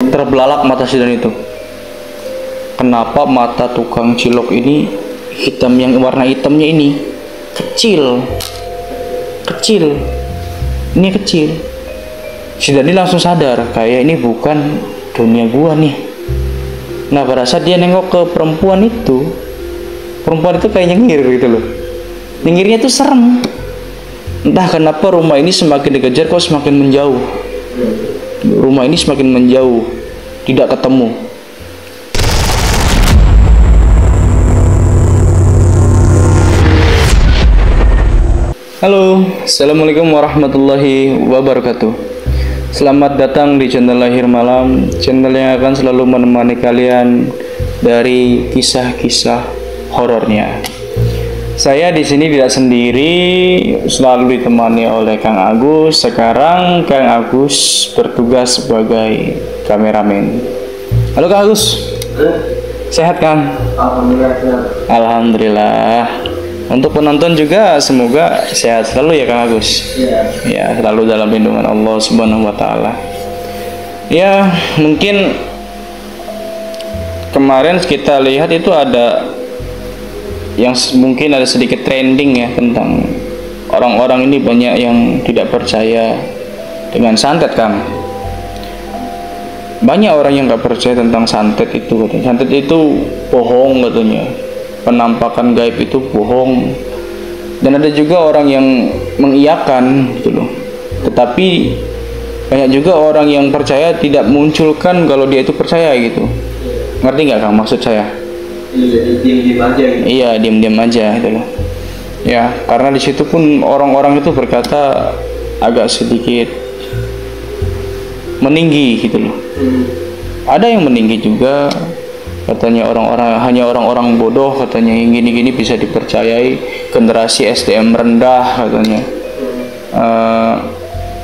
Terbelalak mata si Dan itu. Kenapa mata tukang cilok ini hitam, yang warna hitamnya ini kecil, ini kecil. Si Dani langsung sadar, kayak ini bukan dunia gua nih. Nah pada saat dia nengok ke perempuan itu kayak nyengir gitu loh. Nyengirnya tuh serem. Entah kenapa rumah ini semakin dikejar kok semakin menjauh. Rumah ini semakin menjauh, tidak ketemu. Halo, assalamualaikum warahmatullahi wabarakatuh. Selamat datang di channel Lahir Malam, channel yang akan selalu menemani kalian dari kisah-kisah horornya. Saya di sini tidak sendiri, selalu ditemani oleh Kang Agus. Sekarang Kang Agus bertugas sebagai kameramen. Halo Kang Agus. Sehat Kang? Alhamdulillah. Alhamdulillah. Untuk penonton juga semoga sehat selalu ya Kang Agus. Ya, selalu dalam lindungan Allah Subhanahu wa taala. Ya, mungkin kemarin kita lihat itu ada yang mungkin ada sedikit trending ya, tentang orang-orang ini banyak yang tidak percaya dengan santet Kang. Banyak orang yang nggak percaya tentang santet itu, katanya santet itu bohong katanya, penampakan gaib itu bohong. Dan ada juga orang yang mengiyakan gitu loh, tetapi banyak juga orang yang percaya tidak munculkan kalau dia itu percaya gitu. Ngerti nggak Kang maksud saya? Iya, diam-diam aja gitu. Iya, diam-diam aja gitu loh. Ya, karena di situ pun orang-orang itu berkata agak sedikit meninggi gitu loh. Ada yang meninggi juga, katanya hanya orang-orang bodoh katanya yang gini-gini bisa dipercayai, generasi SDM rendah katanya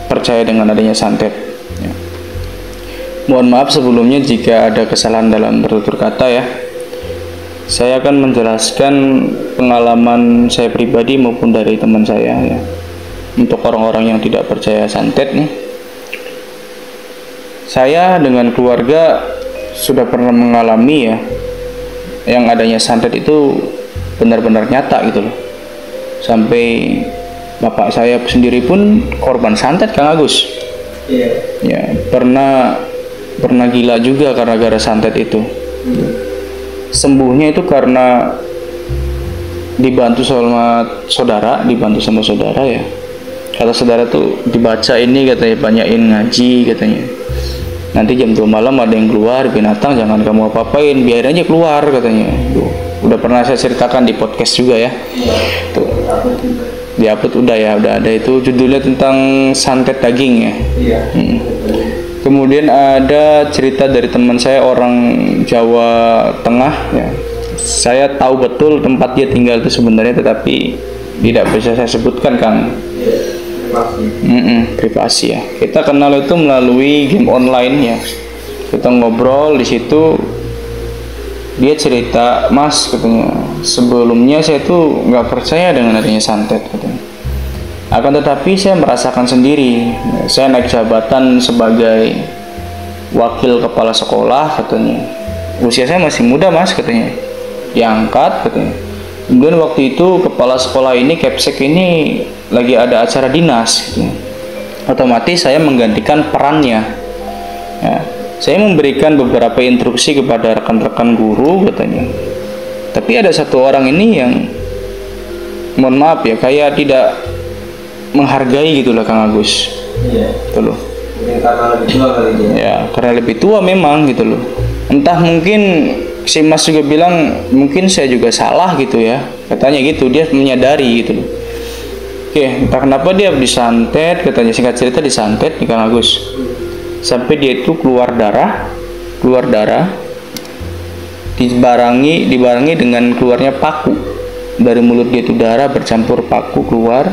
percaya dengan adanya santet ya. Mohon maaf sebelumnya jika ada kesalahan dalam bertutur kata ya. Saya akan menjelaskan pengalaman saya pribadi maupun dari teman saya ya, untuk orang-orang yang tidak percaya santet nih. Saya dengan keluarga sudah pernah mengalami ya, yang adanya santet itu benar-benar nyata gitu loh. Sampai bapak saya sendiri pun korban santet Kang Agus. Iya. Ya, pernah gila juga karena gara santet itu. Sembuhnya itu karena dibantu sama saudara ya. Kata saudara tuh dibaca ini katanya, banyakin ngaji katanya. Nanti jam 2 malam ada yang keluar binatang, jangan kamu apa-apain, biarin aja keluar katanya. Tuh, udah pernah saya ceritakan di podcast juga ya. Tuh. Di upload udah ada itu, judulnya tentang santet daging ya. Iya. Kemudian ada cerita dari teman saya orang Jawa Tengah ya. Saya tahu betul tempat dia tinggal itu sebenarnya, tetapi tidak bisa saya sebutkan Kang. Privasi ya. Kita kenal itu melalui game online ya. Kita ngobrol di situ. Dia cerita, Mas katanya, sebelumnya saya tuh nggak percaya dengan adanya santet katanya. Akan tetapi saya merasakan sendiri, saya naik jabatan sebagai wakil kepala sekolah katanya. Usia saya masih muda Mas katanya, diangkat katanya. Kemudian waktu itu kepala sekolah ini, Kepsek ini lagi ada acara dinas katanya. Otomatis saya menggantikan perannya ya. Saya memberikan beberapa instruksi kepada rekan-rekan guru katanya. Tapi ada satu orang ini yang mohon maaf ya, kayak tidak menghargai gitu lah Kang Agus. Iya. Gitu loh. Mungkin karena lebih tua kali dia. Ya, karena lebih tua memang gitu loh. Entah mungkin si Mas juga bilang mungkin saya juga salah gitu ya. Katanya gitu, dia menyadari gitu loh. Oke, entah kenapa dia disantet, katanya singkat cerita disantet nih Kang Agus. Sampai dia itu keluar darah, dibarengi dengan keluarnya paku. Dari mulut dia itu darah bercampur paku keluar.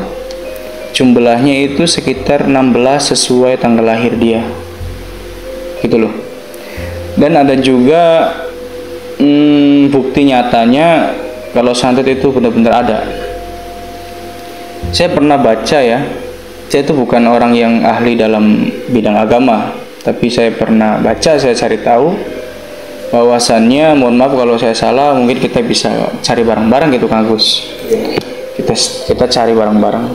Jumlahnya itu sekitar 16 sesuai tanggal lahir dia gitu loh. Dan ada juga bukti nyatanya kalau santet itu benar-benar ada. Saya pernah baca ya, saya itu bukan orang yang ahli dalam bidang agama, tapi saya pernah baca, saya cari tahu bahwasannya, mohon maaf kalau saya salah, mungkin kita bisa cari bareng-bareng gitu Kang Agus. Kita cari bareng-bareng.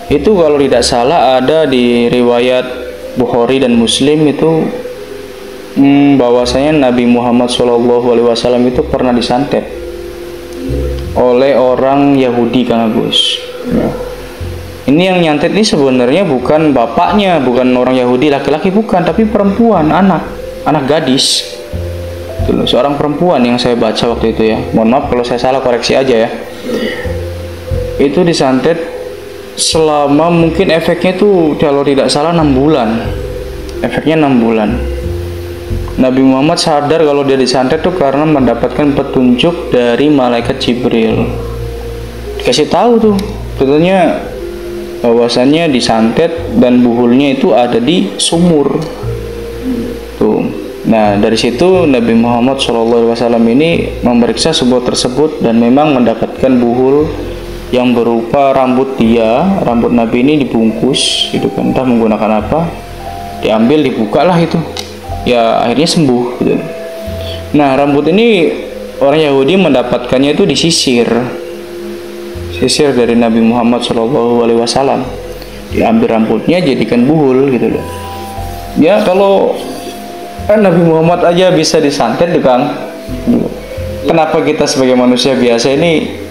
Itu kalau tidak salah ada di riwayat Bukhari dan Muslim itu bahwasanya Nabi Muhammad SAW itu pernah disantet oleh orang Yahudi Kang Agus. Ya. Ini yang nyantet ini sebenarnya bukan bapaknya, bukan orang Yahudi laki-laki, bukan, tapi perempuan, anak gadis. Itu seorang perempuan yang saya baca waktu itu ya. Mohon maaf kalau saya salah, koreksi aja ya. Itu disantet selama mungkin efeknya itu kalau tidak salah 6 bulan. Efeknya 6 bulan. Nabi Muhammad sadar kalau dia disantet tuh karena mendapatkan petunjuk dari malaikat Jibril. Dikasih tahu tuh, betulnya bahwasannya disantet dan buhulnya itu ada di sumur. Tuh. Nah, dari situ Nabi Muhammad SAW ini memeriksa sumur tersebut dan memang mendapatkan buhul yang berupa rambut dia, rambut Nabi ini dibungkus, gitu kan, entah menggunakan apa, diambil, dibukalah itu. Ya akhirnya sembuh gitu. Nah, rambut ini orang Yahudi mendapatkannya itu disisir dari Nabi Muhammad SAW. Diambil rambutnya, jadikan buhul gitu loh. Ya kalau kan Nabi Muhammad aja bisa disantet tuh Kang. Kenapa kita sebagai manusia biasa ini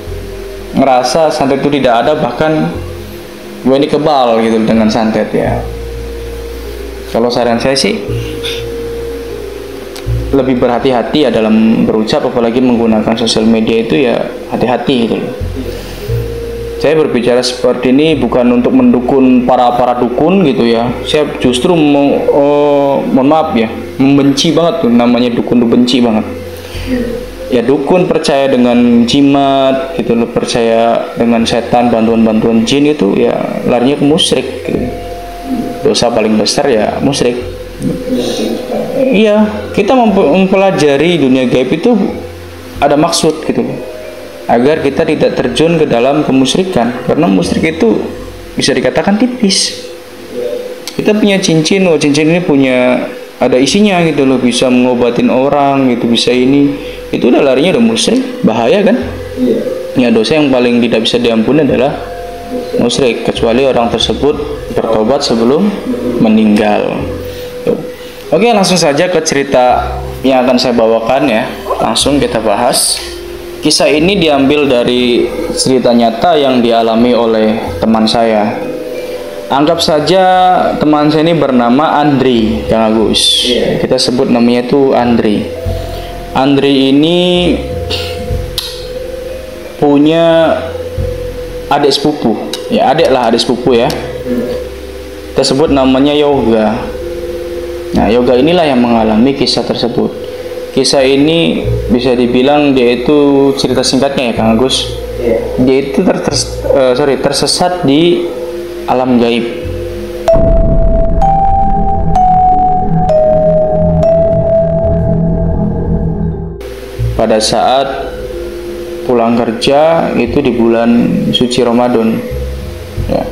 ngerasa santet itu tidak ada, bahkan gue ini kebal gitu dengan santet ya. Kalau saran saya sih lebih berhati-hati ya dalam berucap, apalagi menggunakan sosial media itu ya hati-hati gitu loh. Saya berbicara seperti ini bukan untuk mendukung para dukun gitu ya. Saya justru mohon maaf ya, membenci banget tuh namanya dukun, tuh benci banget. Ya dukun percaya dengan jimat gitu loh, percaya dengan setan, bantuan jin, itu ya larinya ke musyrik gitu. Dosa paling besar ya musyrik. Iya, kita mempelajari dunia gaib itu ada maksud gitu loh, agar kita tidak terjun ke dalam kemusyrikan, karena musyrik itu bisa dikatakan tipis. Kita punya cincin, cincin ini punya ada isinya gitu loh, bisa mengobatin orang gitu, bisa ini, itu udah larinya udah musyrik, bahaya kan? Ya, dosa yang paling tidak bisa diampuni adalah musyrik, kecuali orang tersebut bertobat sebelum meninggal. Oke, langsung saja ke cerita yang akan saya bawakan ya. Langsung kita bahas. Kisah ini diambil dari cerita nyata yang dialami oleh teman saya. Anggap saja teman saya ini bernama Andri, Kang Agus. Kita sebut namanya itu Andri. Andri ini punya adik sepupu. Ya, adik sepupu ya. Kita sebut namanya Yoga. Nah, Yoga inilah yang mengalami kisah tersebut. Kisah ini bisa dibilang dia itu cerita singkatnya ya Kang Agus. Dia itu tersesat di alam gaib. Pada saat pulang kerja itu di bulan suci Ramadan. Ya.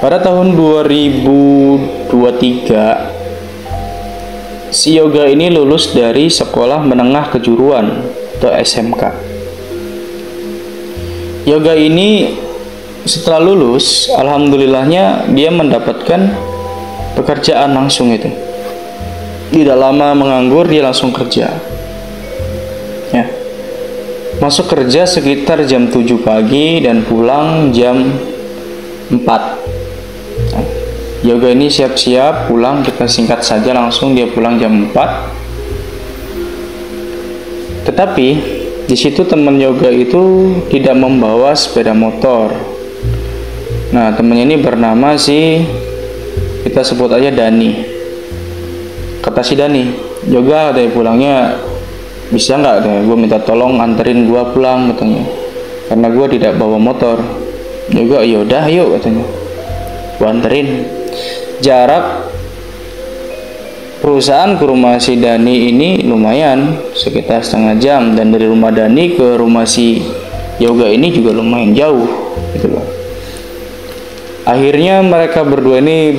Pada tahun 2023 si Yoga ini lulus dari sekolah menengah kejuruan atau SMK. Yoga ini setelah lulus, alhamdulillahnya dia mendapatkan pekerjaan langsung itu. Tidak lama menganggur, dia langsung kerja. Ya. Masuk kerja sekitar jam 7 pagi dan pulang jam 4. Yoga ini siap-siap pulang, kita singkat saja langsung dia pulang jam 4. Tetapi di situ teman Yoga itu tidak membawa sepeda motor. Nah, temannya ini bernama kita sebut aja Dani. Kata si Dani, Yoga dari pulangnya bisa nggak? Gue minta tolong anterin gue pulang katanya, karena gue tidak bawa motor. Yoga, yaudah yuk katanya, gue anterin. Jarak perusahaan ke rumah si Dani ini lumayan, sekitar setengah jam, dan dari rumah Dani ke rumah si Yoga ini juga lumayan jauh gitu loh. Akhirnya mereka berdua ini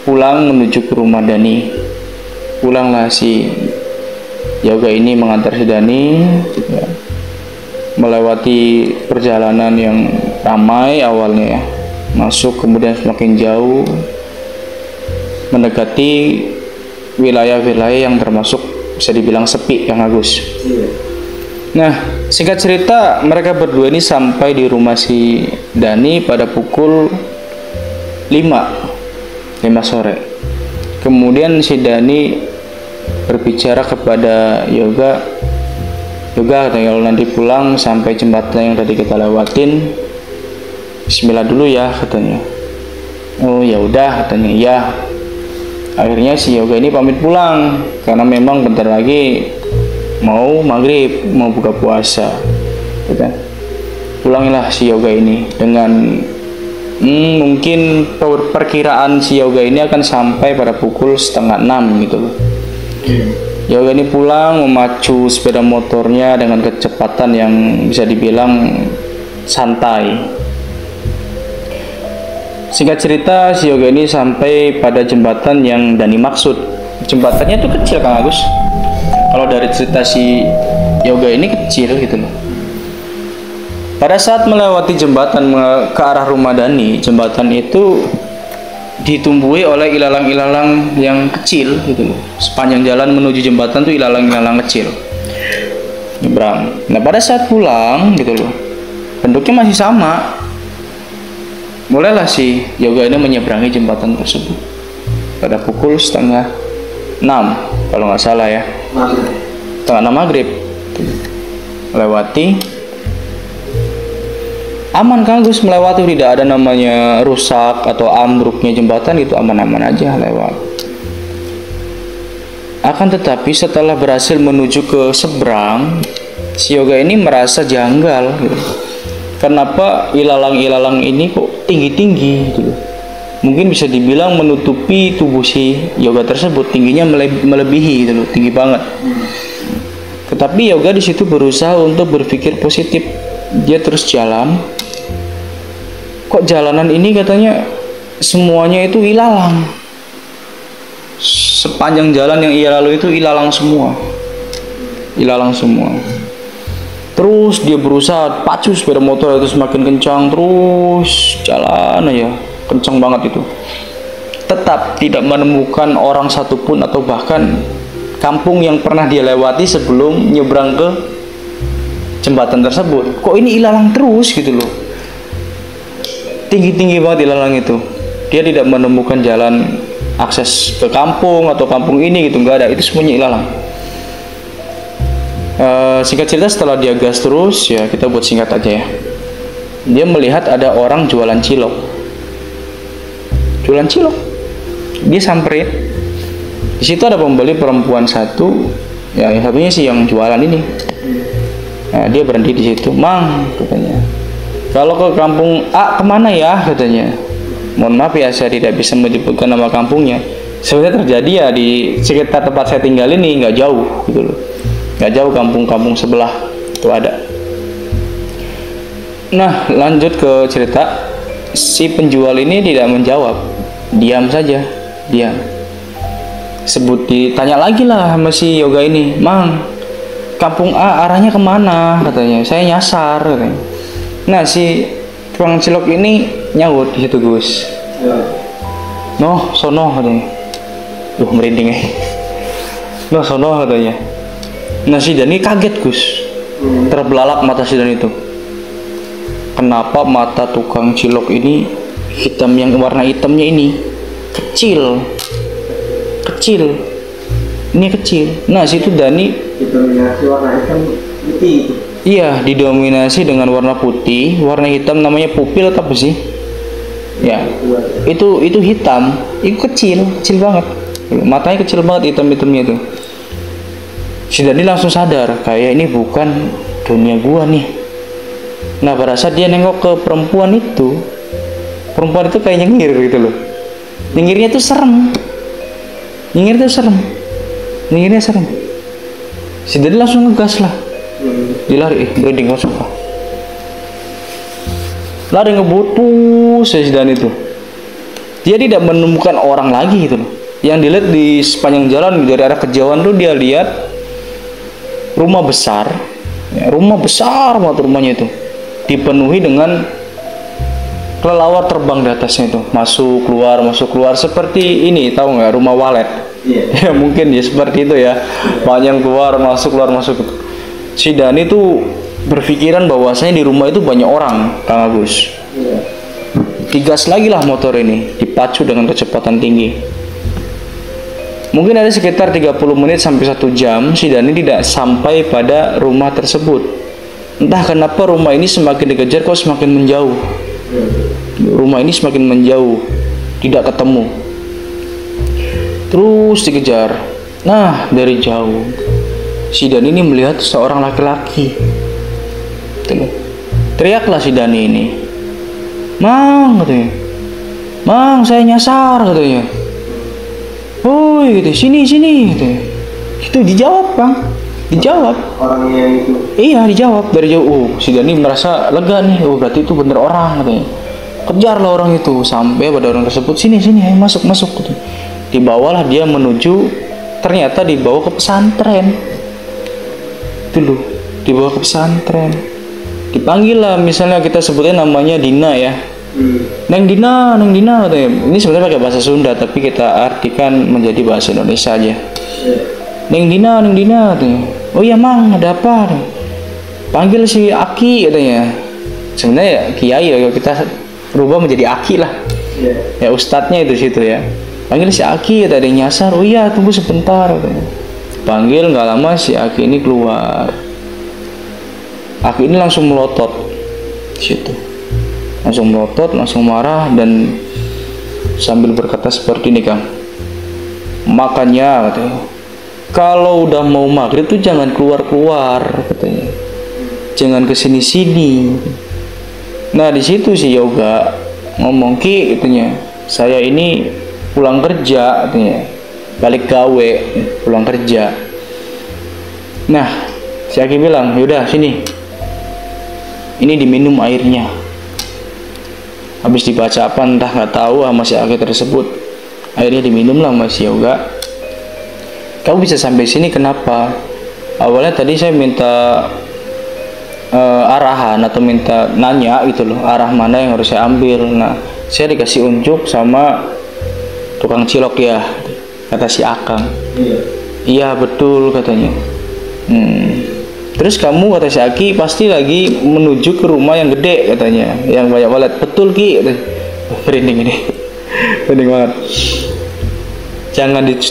pulang menuju ke rumah Dani. Pulanglah si Yoga ini mengantar si Dani, ya, melewati perjalanan yang ramai awalnya, ya, masuk kemudian semakin jauh mendekati wilayah-wilayah yang termasuk bisa dibilang sepi, Kang Agus. Nah, singkat cerita, mereka berdua ini sampai di rumah si Dani pada pukul 5 sore. Kemudian si Dani berbicara kepada Yoga, katanya, kalau nanti pulang sampai jembatan yang tadi kita lewatin, bismillah dulu ya, katanya. Oh ya udah, katanya. Ya. Akhirnya si Yoga ini pamit pulang karena memang bentar lagi mau maghrib, mau buka puasa, gitu kan. Pulangilah si Yoga ini dengan mungkin perkiraan si Yoga ini akan sampai pada pukul 5:30 gitu loh. Yoga ini pulang memacu sepeda motornya dengan kecepatan yang bisa dibilang santai. Singkat cerita, si Yoga ini sampai pada jembatan yang Dani maksud. Jembatannya itu kecil, Kang Agus. Kalau dari cerita si Yoga ini kecil gitu loh. Pada saat melewati jembatan ke arah rumah Dani, jembatan itu ditumbuhi oleh ilalang-ilalang yang kecil gitu loh. Sepanjang jalan menuju jembatan tuh ilalang-ilalang kecil nyebrang. Nah, pada saat pulang gitu loh, bentuknya masih sama. Mulailah si Yoga ini menyeberangi jembatan tersebut pada pukul 5:30 kalau nggak salah ya, 5:30 maghrib. Melewati aman, Kang Gus, melewati tidak ada namanya rusak atau ambruknya jembatan, itu aman-aman aja lewat. Akan tetapi setelah berhasil menuju ke seberang, si Yoga ini merasa janggal gitu. Kenapa ilalang-ilalang ini kok tinggi-tinggi gitu. Mungkin bisa dibilang menutupi tubuh si Yoga tersebut, tingginya melebihi gitu, tinggi banget. Tetapi Yoga di situ berusaha untuk berpikir positif. Dia terus jalan. Kok jalanan ini katanya semuanya itu ilalang. Sepanjang jalan yang ia lalui itu ilalang semua. Ilalang semua. Terus dia berusaha pacu sepeda motor itu semakin kencang, terus jalan aja, kencang banget itu. Tetap tidak menemukan orang satupun atau bahkan kampung yang pernah dia lewati sebelum nyebrang ke jembatan tersebut. Kok ini ilalang terus gitu loh. Tinggi-tinggi banget ilalang itu. Dia tidak menemukan jalan akses ke kampung atau kampung ini gitu, nggak ada, itu semuanya ilalang. Singkat cerita, setelah dia gas terus, ya kita buat singkat aja ya, dia melihat ada orang jualan cilok. Dia samperin. Di situ ada pembeli perempuan satu, ya yang satunya sih yang jualan ini. Nah, dia berhenti di situ. Mang, katanya, kalau ke kampung A kemana ya, katanya. Mohon maaf ya, saya tidak bisa menyebutkan nama kampungnya. Sebenarnya terjadi ya di sekitar tempat saya tinggal ini, nggak jauh gitu loh. Nggak jauh, kampung-kampung sebelah itu ada. Nah, lanjut ke cerita. Si penjual ini tidak menjawab, diam saja, diam. Ditanya lagi lah sama si Yoga ini, Mang, kampung A arahnya kemana, katanya. Saya nyasar, katanya. Nah, si tukang cilok ini nyaut di situ, Gus. Noh, sono, katanya. Duh, merinding ya. Noh, sono, katanya. Nah, si Dani kaget, Gus. Terbelalak mata si Dani itu. Kenapa mata tukang cilok ini hitam, yang warna hitamnya ini kecil. Ini kecil. Nah, situ Dani didominasi warna hitam putih. Iya, didominasi dengan warna putih, warna hitam namanya pupil atau apa sih? Ya, itu hitam, itu kecil banget. Matanya kecil banget, hitam-hitamnya itu. Si Dani langsung sadar, kayak ini bukan dunia gua nih. Nah, pada saat dia nengok ke perempuan itu kayak nyengir gitu loh. Nyengirnya serem. Si Dani langsung ngegas lah. Dia lari, berhenti masuk lah. Lari ngebut si Dani itu. Dia tidak menemukan orang lagi gitu loh. Yang dilihat di sepanjang jalan dari arah kejauhan tuh dia lihat rumah besar, ya, rumah besar banget rumahnya itu, dipenuhi dengan kelelawar terbang di atasnya itu, masuk keluar seperti ini, tahu nggak, rumah walet. Ya mungkin ya seperti itu ya, banyak keluar masuk. Si Dani tuh berpikiran bahwasanya di rumah itu banyak orang, Kang Agus. Digas lagi lah motor ini, dipacu dengan kecepatan tinggi. Mungkin ada sekitar 30 menit sampai 1 jam si Dani tidak sampai pada rumah tersebut. Entah kenapa rumah ini semakin dikejar kok semakin menjauh. Rumah ini semakin menjauh, tidak ketemu. Terus dikejar. Nah, dari jauh si Dani ini melihat seorang laki-laki. Teriaklah si Dani ini, "Mang," katanya. "Mang, saya nyasar," katanya. "Woi," gitu, sini gitu. Itu dijawab, Bang. Dijawab. Orangnya itu. Iya, dijawab dari jauh. Oh, si Dani merasa lega nih. Oh, berarti itu bener orang katanya. Kejarlah orang itu sampai pada orang tersebut. Sini, ayo masuk gitu. Dibawalah dia menuju, ternyata dibawa ke pesantren. Itu loh, dibawa ke pesantren. Dipanggil lah, misalnya kita sebutnya namanya Dina ya. Neng Dina katanya. Ini sebenarnya pakai bahasa Sunda tapi kita artikan menjadi bahasa Indonesia aja. Neng Dina katanya. "Oh iya Mang, ada apa?" "Panggil si Aki," katanya. Sebenarnya ya kiai ya, kita rubah menjadi Aki lah. Ya ustadznya itu situ ya. "Panggil si Aki," ada yang nyasar. "Oh iya, tunggu sebentar," katanya. Panggil, nggak lama si Aki ini keluar. Aki ini langsung melotot situ. Langsung melotot, langsung marah dan sambil berkata seperti ini, "Kang, makanya," katanya, "kalau udah mau maghrib tuh jangan keluar," katanya. "Jangan kesini-sini." Nah di situ si Yoga ngomong, "Ki," katanya, "saya ini pulang kerja," katanya, "balik gawe, pulang kerja." Nah si Aki bilang, "Yaudah sini, ini diminum airnya." Habis dibaca apa entah nggak tahu sama si Aki tersebut, akhirnya diminum lah sama si Yoga. "Kamu bisa sampai sini kenapa?" "Awalnya tadi saya minta arahan atau minta nanya gitu loh, arah mana yang harus saya ambil. Nah saya dikasih unjuk sama tukang cilok ya," kata si Akang. "Iya betul," katanya. "Terus kamu," kata si Aki, "pasti lagi menuju ke rumah yang gede," katanya, "yang banyak walet." "Betul Ki." Merinding ini. Merinding banget.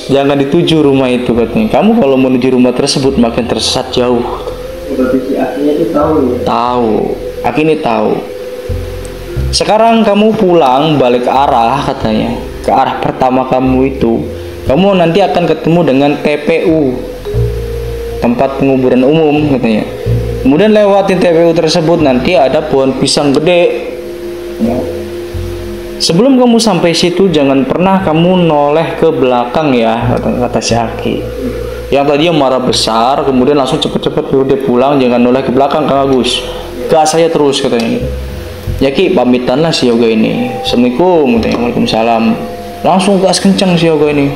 Jangan dituju rumah itu," katanya. "Kamu kalau menuju rumah tersebut makin tersesat jauh." Berarti si Akinya itu tahu ya? Tahu. Aki ini tahu. "Sekarang kamu pulang balik arah," katanya, "ke arah pertama kamu itu. Kamu nanti akan ketemu dengan TPU, tempat penguburan umum," katanya. "Kemudian lewatin TPU tersebut nanti ada pohon pisang gede. Sebelum kamu sampai situ jangan pernah kamu noleh ke belakang ya," kata si Aki. Yang tadinya marah besar kemudian langsung cepet-cepet dia pulang, "Jangan noleh ke belakang Kang Agus. Gas saya terus," katanya. Ya Ki, pamitanlah si Yoga ini. "Assalamualaikum," katanya. "Waalaikumsalam." Langsung gas kencang si Yoga ini.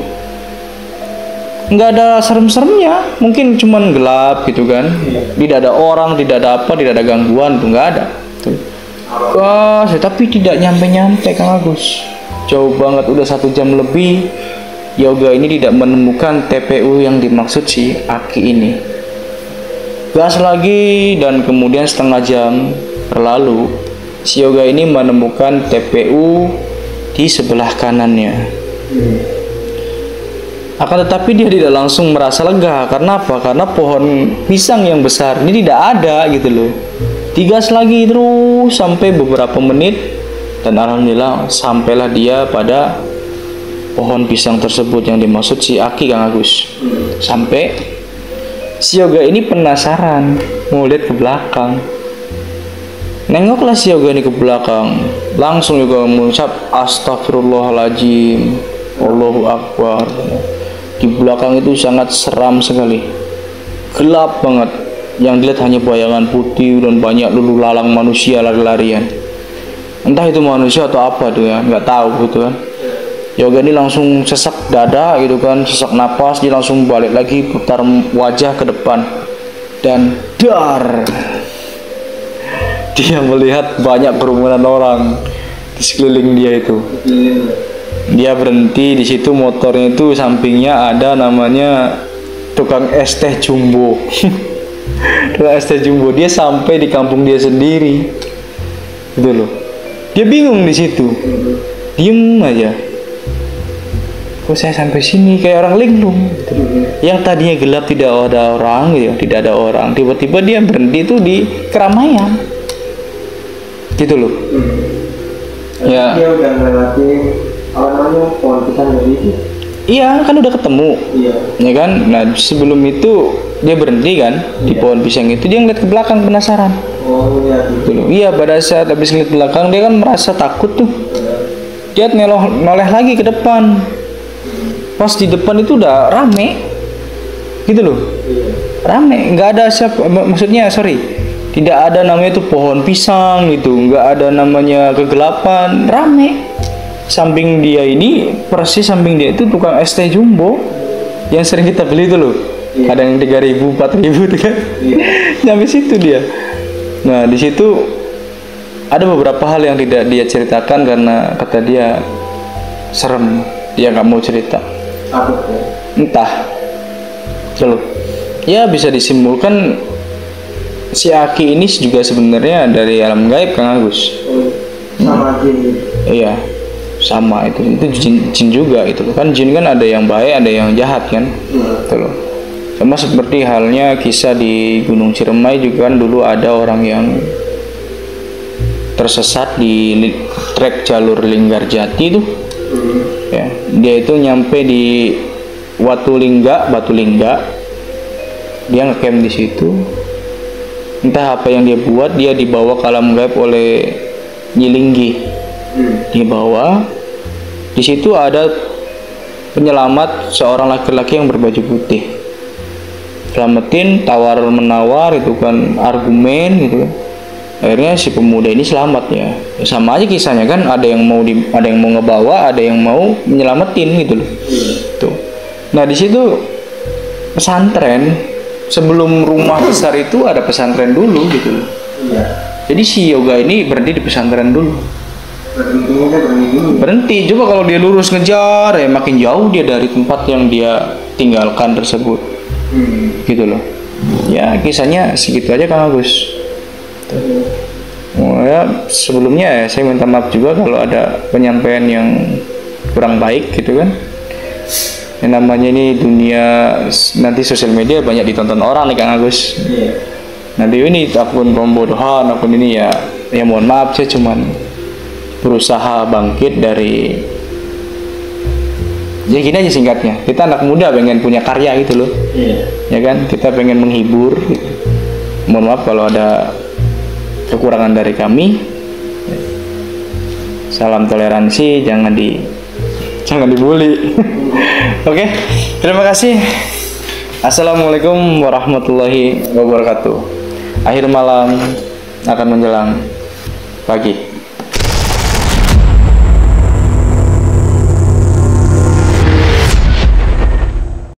Nggak ada serem-seremnya, mungkin cuman gelap gitu kan, tidak ada orang, tidak ada apa, tidak ada gangguan tuh, nggak ada tuh. Wah, tapi tidak nyampe Kang Agus. Jauh banget, udah 1 jam lebih Yoga ini tidak menemukan TPU yang dimaksud si Aki ini. Gas lagi dan kemudian setengah jam berlalu, si Yoga ini menemukan TPU di sebelah kanannya. Akan tetapi dia tidak langsung merasa lega. Karena apa? Karena pohon pisang yang besar ini tidak ada gitu loh. Digas lagi terus sampai beberapa menit dan alhamdulillah sampailah dia pada pohon pisang tersebut yang dimaksud si Aki, Kang Agus. Sampai si Yoga ini penasaran mau lihat ke belakang. Nengoklah si Yoga ini ke belakang. Langsung Yoga mengucap astagfirullahaladzim, Allahu Akbar. Di belakang itu sangat seram sekali, gelap banget. Yang dilihat hanya bayangan putih dan banyak lulu lalang manusia lari-larian. Entah itu manusia atau apa tuh ya, nggak tahu gitu kan. Yoga ini langsung sesak dada gitu kan, sesak napas, dia langsung balik lagi putar wajah ke depan dan dar, dia melihat banyak kerumunan orang di sekeliling dia itu. Dia berhenti di situ, motornya itu sampingnya ada namanya tukang es teh jumbo. Tukang es teh jumbo. Dia sampai di kampung dia sendiri, gitu loh. Dia bingung di situ, diem aja. Kok saya sampai sini kayak orang linglung gitu. Yang tadinya gelap tidak ada orang gitu, tidak ada orang, tiba-tiba dia berhenti tuh di keramaian gitu loh. Ya dia udah ngelewatin apa namanya pohon pisang dari itu. Iya kan udah ketemu. Iya. Ya kan. Nah sebelum itu dia berhenti kan di pohon pisang itu, dia ngeliat ke belakang penasaran. Oh iya. Gitu loh. Iya, pada saat habis ngeliat ke belakang dia kan merasa takut tuh. Dia noleh lagi ke depan. Pas di depan itu udah rame, gitu loh, rame, nggak ada siapa, maksudnya sorry, tidak ada namanya itu pohon pisang gitu, nggak ada namanya kegelapan, rame. Samping dia ini, persis samping dia itu tukang es teh jumbo yang sering kita beli itu loh, ada yang 3.000, 4.000 tuh kan, sampai situ dia. Nah di situ ada beberapa hal yang tidak dia ceritakan karena kata dia serem, dia nggak mau cerita. Entah, loh. Ya bisa disimpulkan si Aki ini juga sebenarnya dari alam gaib, Kang Agus. Sama jin. Iya, sama itu jin juga itu kan. Jin kan ada yang baik, ada yang jahat kan. Gitu loh. Sama seperti halnya kisah di Gunung Ciremai juga kan, dulu ada orang yang tersesat di trek jalur Linggarjati itu. Ya, dia itu nyampe di Batu Lingga, dia ngecamp di situ. Entah apa yang dia buat, dia dibawa ke alam gaib oleh Nyilinggi. Dibawa, di situ ada penyelamat, seorang laki-laki yang berbaju putih. Selamatin, tawar menawar itu kan, argumen gitu. Akhirnya si pemuda ini selamat ya. Sama aja kisahnya kan, ada yang mau ngebawa, ada yang mau menyelamatin gitu loh. Tuh. Nah di situ pesantren, sebelum rumah besar itu ada pesantren dulu gitu loh. Jadi si Yoga ini berhenti di pesantren dulu. Berhenti. Coba kalau dia lurus ngejar ya makin jauh dia dari tempat yang dia tinggalkan tersebut. Gitu loh. Ya kisahnya segitu aja Kang Agus. Oh ya, sebelumnya ya saya minta maaf juga kalau ada penyampaian yang kurang baik gitu kan. Yang namanya ini dunia, nanti sosial media banyak ditonton orang nih Kang Agus. Nanti ini akun pembodohan, akun ini ya mohon maaf, saya cuman berusaha bangkit dari, jadi gini aja singkatnya, kita anak muda pengen punya karya gitu loh. Ya kan, kita pengen menghibur gitu. Mohon maaf kalau ada kekurangan dari kami. Salam toleransi, jangan dibully. Oke, terima kasih. Assalamualaikum warahmatullahi wabarakatuh. Akhir malam akan menjelang pagi.